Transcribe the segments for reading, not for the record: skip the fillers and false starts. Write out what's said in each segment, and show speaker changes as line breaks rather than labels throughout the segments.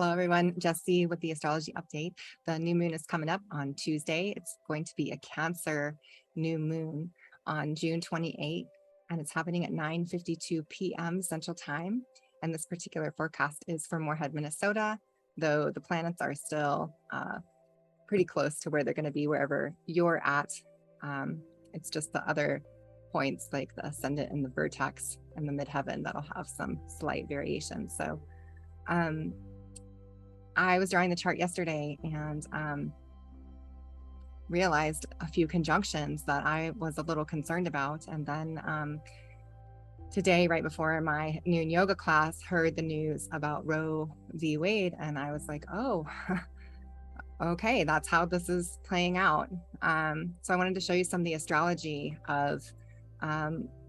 Hello, everyone. Jesse with the astrology update. The new moon is coming up on Tuesday. It's going to be a Cancer new moon on June 28th, and it's happening at 9:52 p.m. Central Time. And this particular forecast is for Moorhead, Minnesota, though the planets are still pretty close to where they're going to be wherever you're at. It's just the other points like the ascendant and the vertex and the midheaven that'll have some slight variation. So I was drawing the chart yesterday and realized a few conjunctions that I was a little concerned about. And then today, right before my noon yoga class, heard the news about Roe v. Wade. And I was like, oh, okay, that's how this is playing out. So I wanted to show you some of the astrology of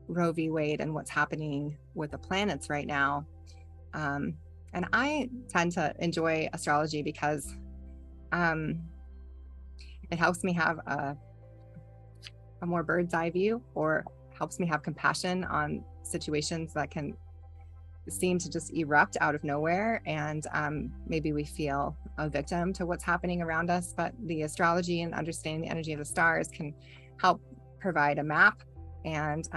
Roe v. Wade and what's happening with the planets right now. And I tend to enjoy astrology because it helps me have a more bird's eye view, or helps me have compassion on situations that can seem to just erupt out of nowhere. And maybe we feel a victim to what's happening around us. But the astrology and understanding the energy of the stars can help provide a map and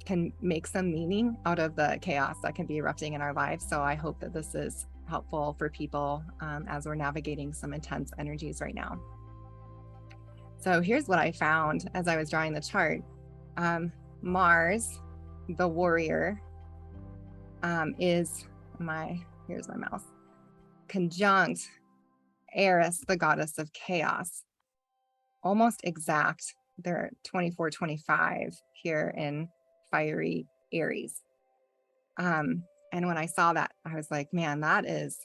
can make some meaning out of the chaos that can be erupting in our lives. So I hope that this is helpful for people as we're navigating some intense energies right now. So here's what I found as I was drawing the chart. Mars, the warrior, is here's my mouse, conjunct Eris, the goddess of chaos. Almost exact. They're 24-25 here in fiery Aries. And when I saw that, I was like, man, that is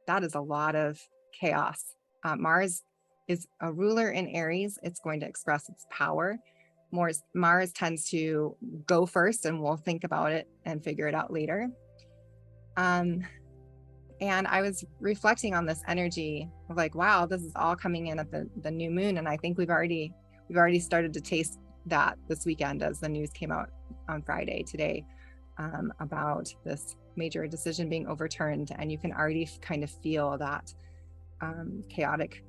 a lot of chaos. Mars is a ruler in Aries. It's going to express its power. Mars tends to go first, and we'll think about it and figure it out later. And I was reflecting on this energy of like, wow, this is all coming in at the new moon. And I think we've already started to taste that this weekend as the news came out on Friday today about this major decision being overturned. And you can already kind of feel that chaotic,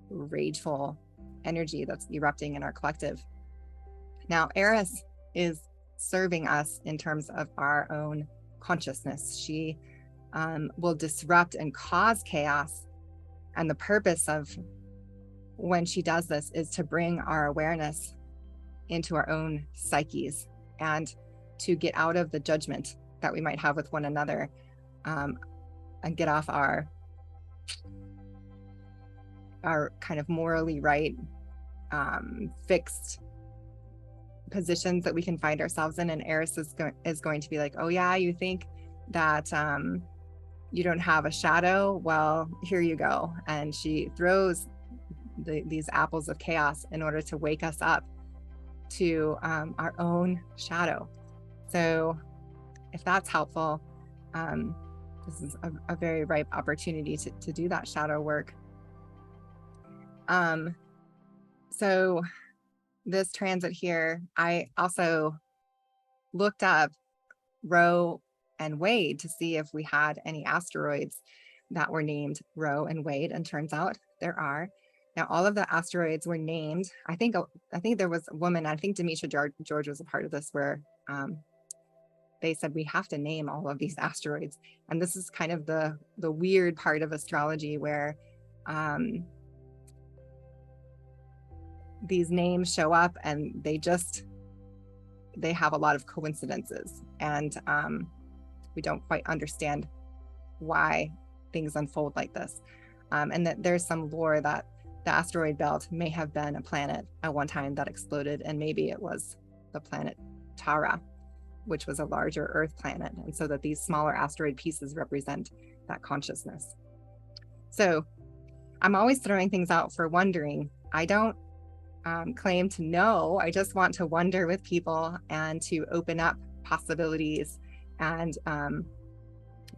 rageful energy that's erupting in our collective. Now, Eris is serving us in terms of our own consciousness. She will disrupt and cause chaos. And the purpose of when she does this is to bring our awareness into our own psyches and to get out of the judgment that we might have with one another, and get off our kind of morally right, fixed positions that we can find ourselves in. And Eris is going to be like, oh yeah, you think that you don't have a shadow? Well, here you go. And she throws these apples of chaos in order to wake us up to our own shadow. So if that's helpful, this is a very ripe opportunity to do that shadow work. So this transit here, I also looked up Roe and Wade to see if we had any asteroids that were named Roe and Wade, and turns out there are. Now, all of the asteroids were named. I think there was a woman, I think Demetria George was a part of this, where they said we have to name all of these asteroids. And this is kind of the weird part of astrology where these names show up and they have a lot of coincidences, and we don't quite understand why things unfold like this. And that there's some lore that the asteroid belt may have been a planet at one time that exploded, and maybe it was the planet Tara, which was a larger Earth planet, and so that these smaller asteroid pieces represent that consciousness. So I'm always throwing things out for wondering. I don't claim to know. I just want to wonder with people and to open up possibilities and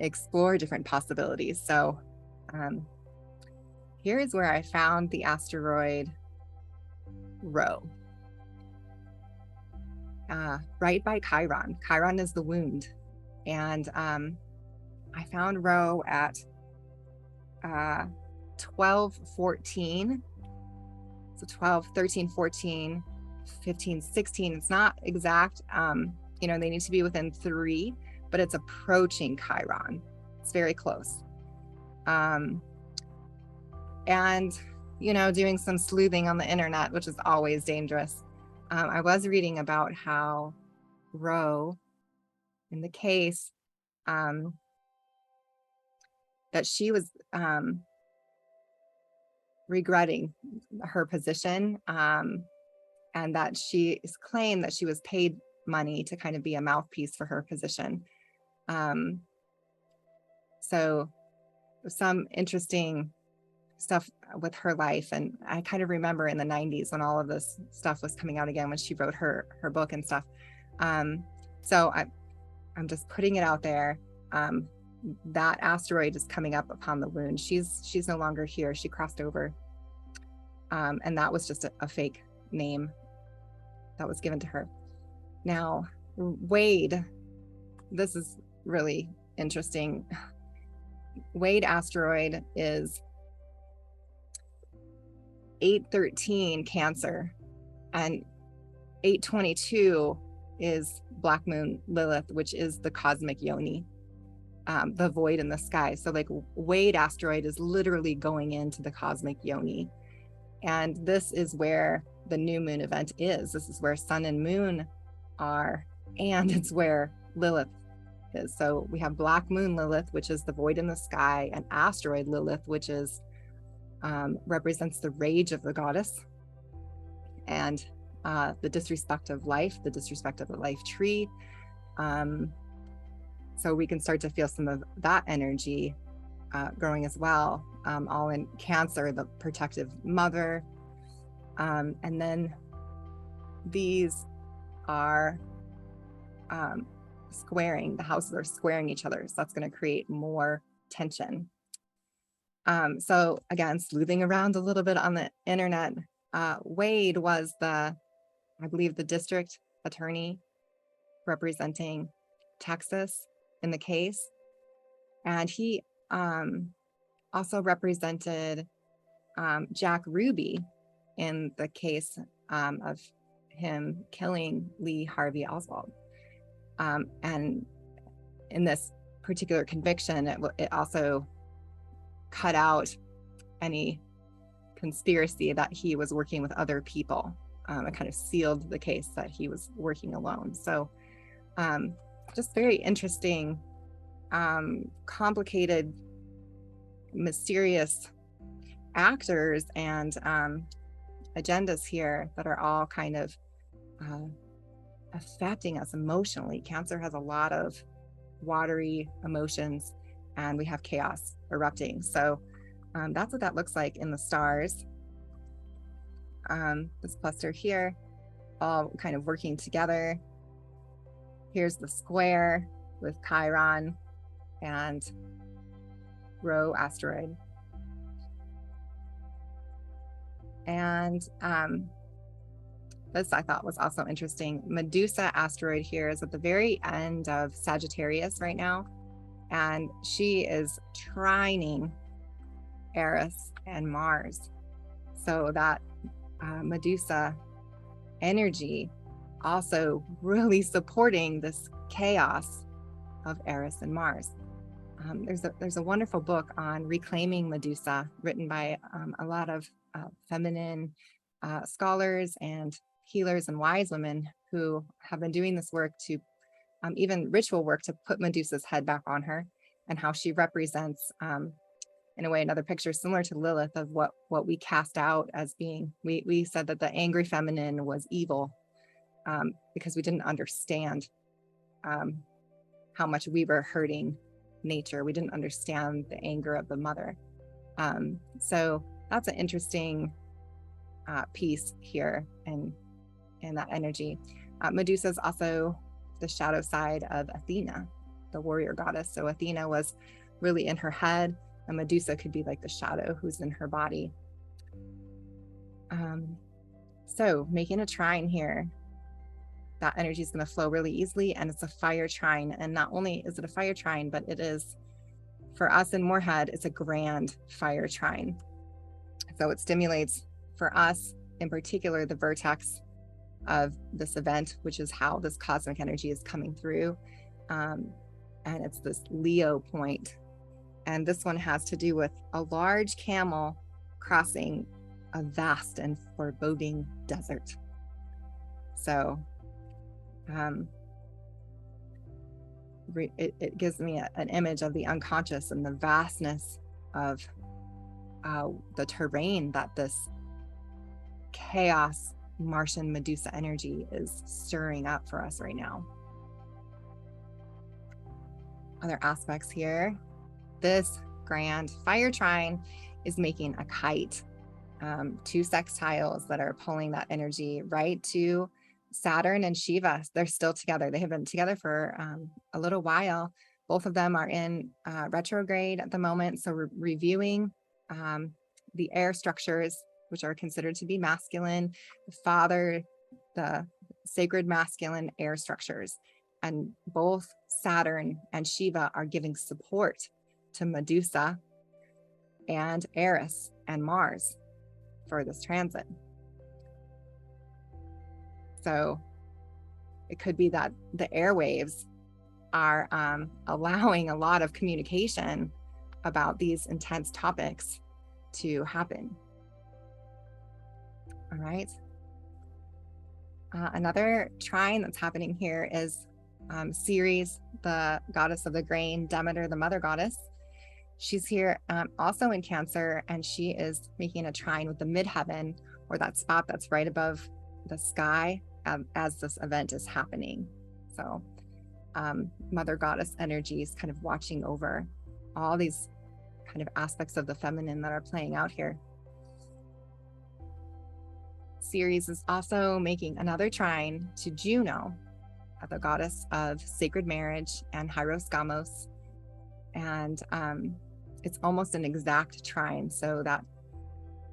explore different possibilities. So here's where I found the asteroid Roe. Right by Chiron. Chiron is the wound. And I found Roe at 12, 14. So 12, 13, 14, 15, 16. It's not exact. You know, they need to be within 3, but it's approaching Chiron. It's very close. And, you know, doing some sleuthing on the internet, which is always dangerous. I was reading about how Roe, in the case, that she was regretting her position, and that she claimed that she was paid money to kind of be a mouthpiece for her position. So some interesting stuff with her life. And I kind of remember in the 90s when all of this stuff was coming out again, when she wrote her book and stuff. So I'm just putting it out there. That asteroid is coming up upon the moon. She's no longer here. She crossed over. And that was just a fake name that was given to her. Now, Wade, this is really interesting. Wade asteroid is 813 Cancer, and 822 is Black Moon Lilith, which is the cosmic yoni, the void in the sky. So like Wade asteroid is literally going into the cosmic yoni. And this is where the new moon event is. This is where sun and moon are, and it's where Lilith is. So we have Black Moon Lilith, which is the void in the sky, and asteroid Lilith, which is represents the rage of the goddess, and the disrespect of life, the disrespect of the life tree. So we can start to feel some of that energy growing as well, all in Cancer, the protective mother. And then these are squaring, the houses are squaring each other. So that's going to create more tension. So again, sleuthing around a little bit on the internet, Wade was I believe the district attorney representing Texas in the case. And he also represented Jack Ruby in the case of him killing Lee Harvey Oswald. And in this particular conviction, it also cut out any conspiracy that he was working with other people. It kind of sealed the case that he was working alone. So just very interesting, complicated, mysterious actors and agendas here that are all kind of affecting us emotionally. Cancer has a lot of watery emotions, and we have chaos erupting. So that's what that looks like in the stars. This cluster here, all kind of working together. Here's the square with Chiron and Roe asteroid. And this I thought was also interesting. Medusa asteroid here is at the very end of Sagittarius right now, and she is trining Eris and Mars. So that Medusa energy also really supporting this chaos of Eris and Mars. There's a wonderful book on reclaiming Medusa written by a lot of feminine scholars and healers and wise women who have been doing this work to even ritual work to put Medusa's head back on her, and how she represents in a way another picture similar to Lilith of what we cast out as being. We said that the angry feminine was evil because we didn't understand how much we were hurting nature. We didn't understand the anger of the mother. So that's an interesting piece here in that energy. Medusa is also the shadow side of Athena, the warrior goddess. So Athena was really in her head, and Medusa could be like the shadow who's in her body. So making a trine here, that energy is going to flow really easily, and it's a fire trine. And not only is it a fire trine, but it is for us in Moorhead, it's a grand fire trine. So it stimulates for us in particular the vertex of this event, which is how this cosmic energy is coming through. And it's this Leo point. And this one has to do with a large camel crossing a vast and foreboding desert. So it gives me an image of the unconscious and the vastness of the terrain that this chaos Martian Medusa energy is stirring up for us right now. Other aspects here. This grand fire trine is making a kite, 2 sextiles that are pulling that energy right to Saturn and Shiva. They're still together. They have been together for a little while. Both of them are in retrograde at the moment. So we're reviewing the air structures, which are considered to be masculine, the father, the sacred masculine air structures. And both Saturn and Shiva are giving support to Medusa and Eris and Mars for this transit. So it could be that the airwaves are allowing a lot of communication about these intense topics to happen. All right. Another trine that's happening here is Ceres, the goddess of the grain, Demeter, the mother goddess. She's here also in Cancer, and she is making a trine with the midheaven, or that spot that's right above the sky as this event is happening. So mother goddess energy is kind of watching over all these kind of aspects of the feminine that are playing out here. Ceres is also making another trine to Juno, the goddess of sacred marriage and Hieros Gamos. And it's almost an exact trine. So that,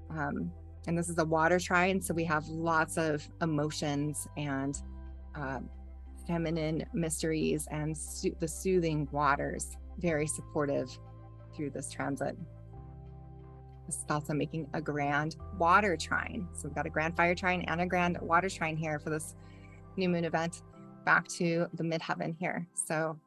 and this is a water trine. So we have lots of emotions and feminine mysteries and the soothing waters, very supportive through this transit. This is also making a grand water trine. So we've got a grand fire trine and a grand water trine here for this new moon event back to the midheaven here. So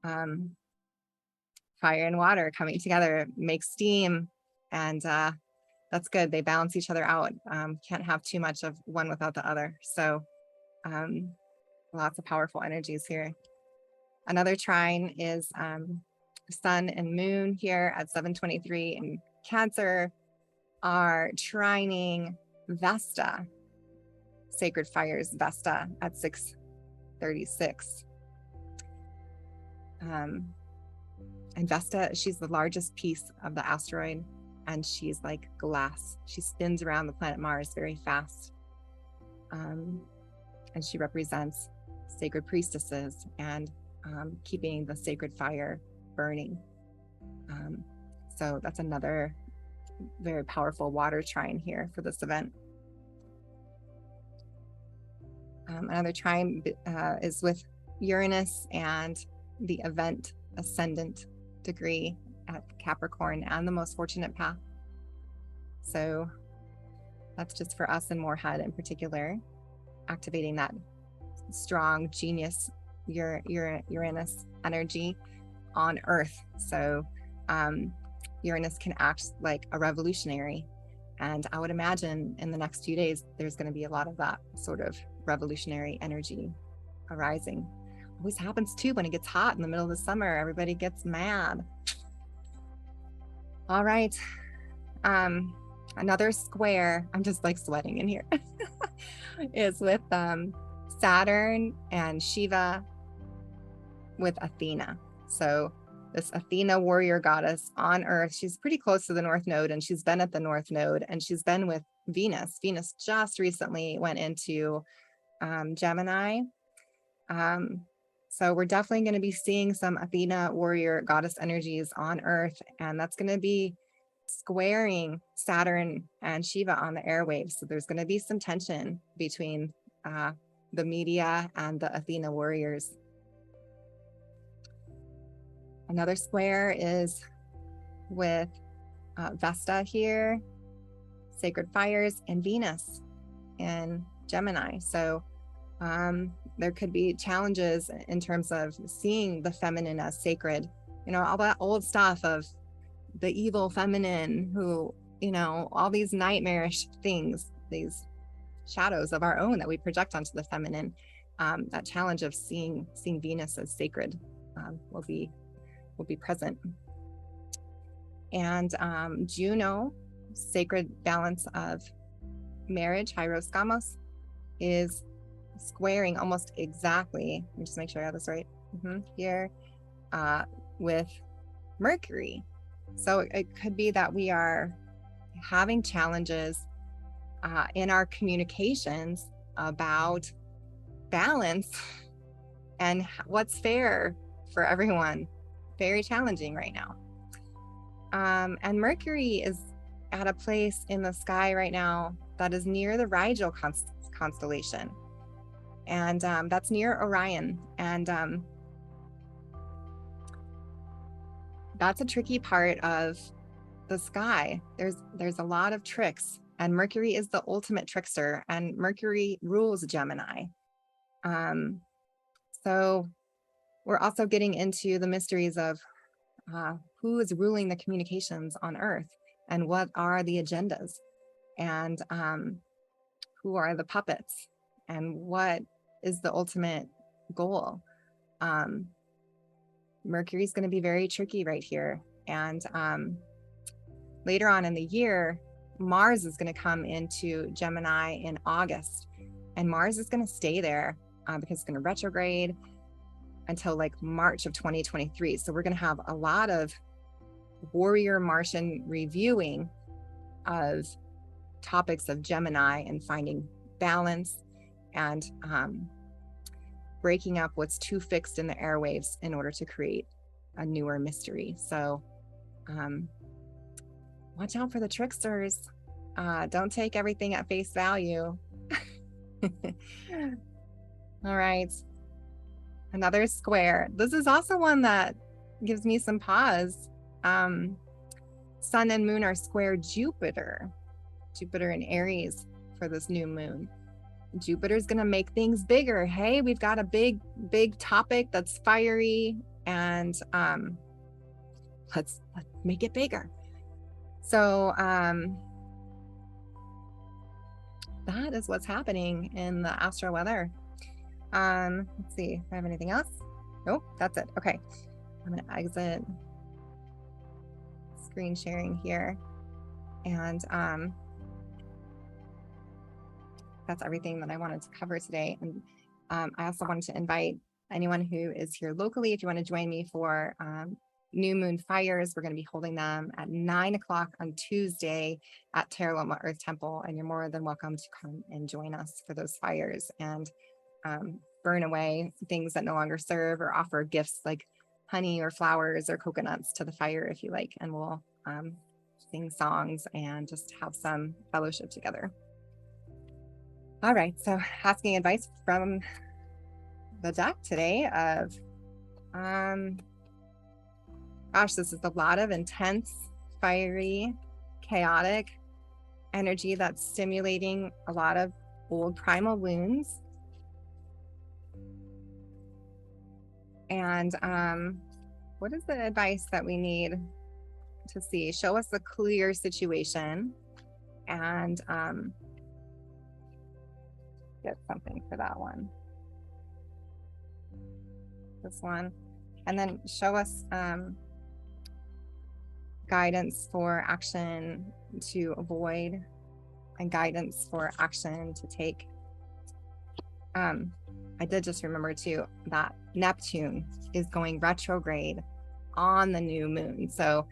fire and water coming together makes steam, and that's good. They balance each other out. Can't have too much of one without the other. So lots of powerful energies here. Another trine is sun and moon here at 7:23 in Cancer are trining Vesta, sacred fires Vesta at 6:36. And Vesta, she's the largest piece of the asteroid, and she's like glass. She spins around the planet Mars very fast. And she represents sacred priestesses and keeping the sacred fire burning. So that's another very powerful water trine here for this event. Another trine is with Uranus and the event ascendant degree at Capricorn and the most fortunate path. So that's just for us in Moorhead in particular, activating that strong genius Uranus energy on Earth. So Uranus can act like a revolutionary, and I would imagine in the next few days there's going to be a lot of that sort of revolutionary energy arising. Always happens too when it gets hot in the middle of the summer. Everybody gets mad. All right. Another square, I'm just like sweating in here, is with Saturn and Shiva with Athena. So this Athena warrior goddess on Earth, she's pretty close to the North Node, and she's been at the North Node, and she's been with Venus. Venus just recently went into Gemini. So we're definitely going to be seeing some Athena warrior goddess energies on Earth, and that's going to be squaring Saturn and Shiva on the airwaves. So there's going to be some tension between the media and the Athena warriors. Another square is with Vesta here, sacred fires, and Venus in Gemini. So there could be challenges in terms of seeing the feminine as sacred. You know, all that old stuff of the evil feminine who, you know, all these nightmarish things, these shadows of our own that we project onto the feminine. That challenge of seeing Venus as sacred will be present. And Juno, sacred balance of marriage, Hyros Gamos, is squaring almost exactly, let me just make sure I have this right, here, with Mercury. So it could be that we are having challenges in our communications about balance and what's fair for everyone. Very challenging right now. And Mercury is at a place in the sky right now that is near the Rigel constellation. And that's near Orion. And that's a tricky part of the sky. There's a lot of tricks, and Mercury is the ultimate trickster, and Mercury rules Gemini. So we're also getting into the mysteries of who is ruling the communications on Earth, and what are the agendas, and who are the puppets, and what is the ultimate goal. Mercury is going to be very tricky right here. And later on in the year, Mars is going to come into Gemini in August, and Mars is going to stay there because it's going to retrograde until like March of 2023. So we're going to have a lot of warrior Martian reviewing of topics of Gemini and finding balance and breaking up what's too fixed in the airwaves in order to create a newer mystery. So watch out for the tricksters. Don't take everything at face value. All right. Another square. This is also one that gives me some pause. Sun and moon are square Jupiter in Aries for this new moon. Jupiter's going to make things bigger. Hey, we've got a big topic that's fiery, and let's make it bigger. So that is what's happening in the astro weather. Let's see if I have anything else. Nope, that's it. Okay, I'm going to exit screen sharing here, and that's everything that I wanted to cover today. And I also wanted to invite anyone who is here locally, if you want to join me for New Moon Fires. We're going to be holding them at 9 o'clock on Tuesday at Terra Loma Earth Temple, and you're more than welcome to come and join us for those fires and burn away things that no longer serve, or offer gifts like honey or flowers or coconuts to the fire if you like, and we'll sing songs and just have some fellowship together. All right, so asking advice from the deck today of, gosh, this is a lot of intense, fiery, chaotic energy that's stimulating a lot of old primal wounds. And what is the advice that we need to see? Show us the clear situation, and get something for that one. This one. And then show us guidance for action to avoid and guidance for action to take. I did just remember too that Neptune is going retrograde on the new moon. So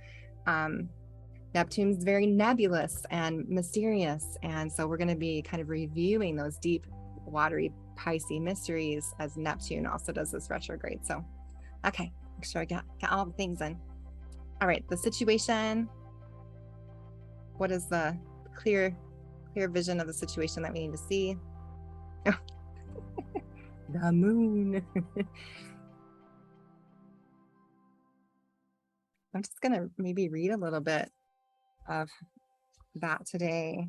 Neptune's very nebulous and mysterious. And so we're going to be kind of reviewing those deep, watery, Pisces mysteries as Neptune also does this retrograde. So, okay, make sure I got all the things in. All right, the situation. What is the clear vision of the situation that we need to see? The moon. I'm just going to maybe read a little bit of that today.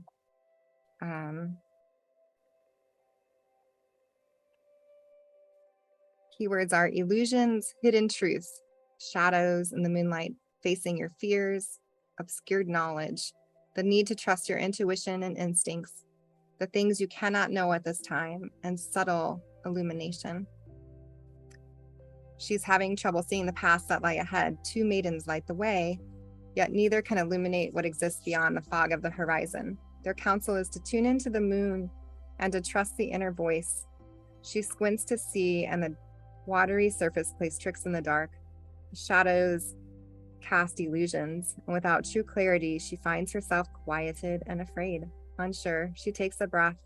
Keywords are illusions, hidden truths, shadows in the moonlight, facing your fears, obscured knowledge, the need to trust your intuition and instincts, the things you cannot know at this time, and subtle illumination. She's having trouble seeing the paths that lie ahead. Two maidens light the way, yet neither can illuminate what exists beyond the fog of the horizon. Their counsel is to tune into the moon and to trust the inner voice. She squints to see, and the watery surface plays tricks in the dark. The shadows cast illusions, and without true clarity, she finds herself quieted and afraid. Unsure, she takes a breath.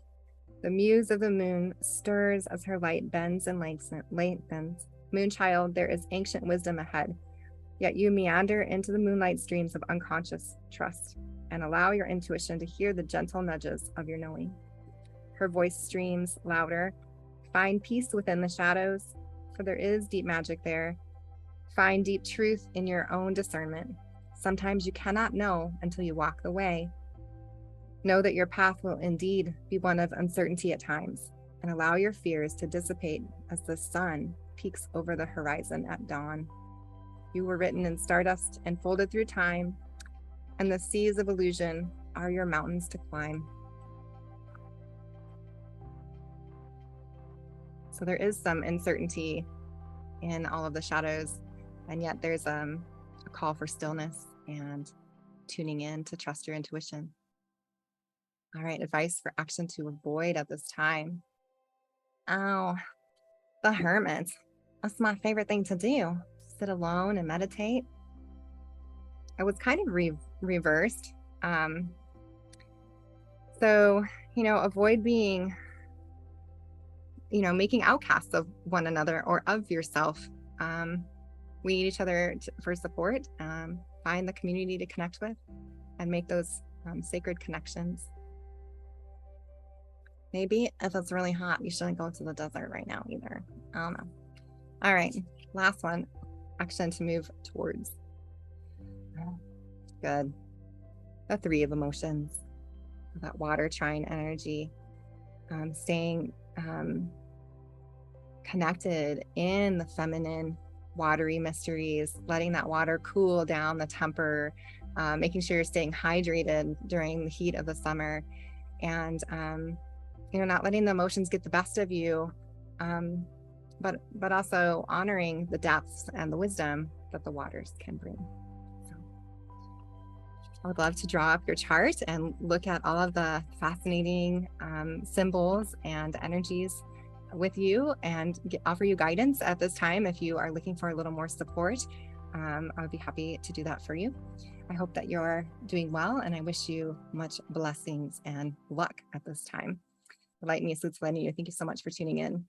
The muse of the moon stirs as her light bends and lengthens. Moonchild, there is ancient wisdom ahead, yet you meander into the moonlight streams of unconscious trust and allow your intuition to hear the gentle nudges of your knowing. Her voice streams louder. Find peace within the shadows, for there is deep magic there. Find deep truth in your own discernment. Sometimes you cannot know until you walk the way. Know that your path will indeed be one of uncertainty at times, and allow your fears to dissipate as the sun peeks over the horizon at dawn. You were written in stardust and folded through time, and the seas of illusion are your mountains to climb. So there is some uncertainty in all of the shadows, and yet there's a call for stillness and tuning in to trust your intuition. All right, advice for action to avoid at this time. Oh, the hermit. That's my favorite thing to do. Sit alone and meditate. I was kind of reversed. So, avoid being, making outcasts of one another or of yourself. We need each other for support. Find the community to connect with and make those sacred connections. Maybe if it's really hot, you shouldn't go to the desert right now either. I don't know. All right, last one, action to move towards. Good. The three of emotions, that water trine energy, staying connected in the feminine watery mysteries, letting that water cool down the temper, making sure you're staying hydrated during the heat of the summer, and not letting the emotions get the best of you, but also honoring the depths and the wisdom that the waters can bring. So I would love to draw up your chart and look at all of the fascinating symbols and energies with you and offer you guidance at this time. If you are looking for a little more support, I would be happy to do that for you. I hope that you're doing well, and I wish you much blessings and luck at this time. Light me, Thank you so much for tuning in.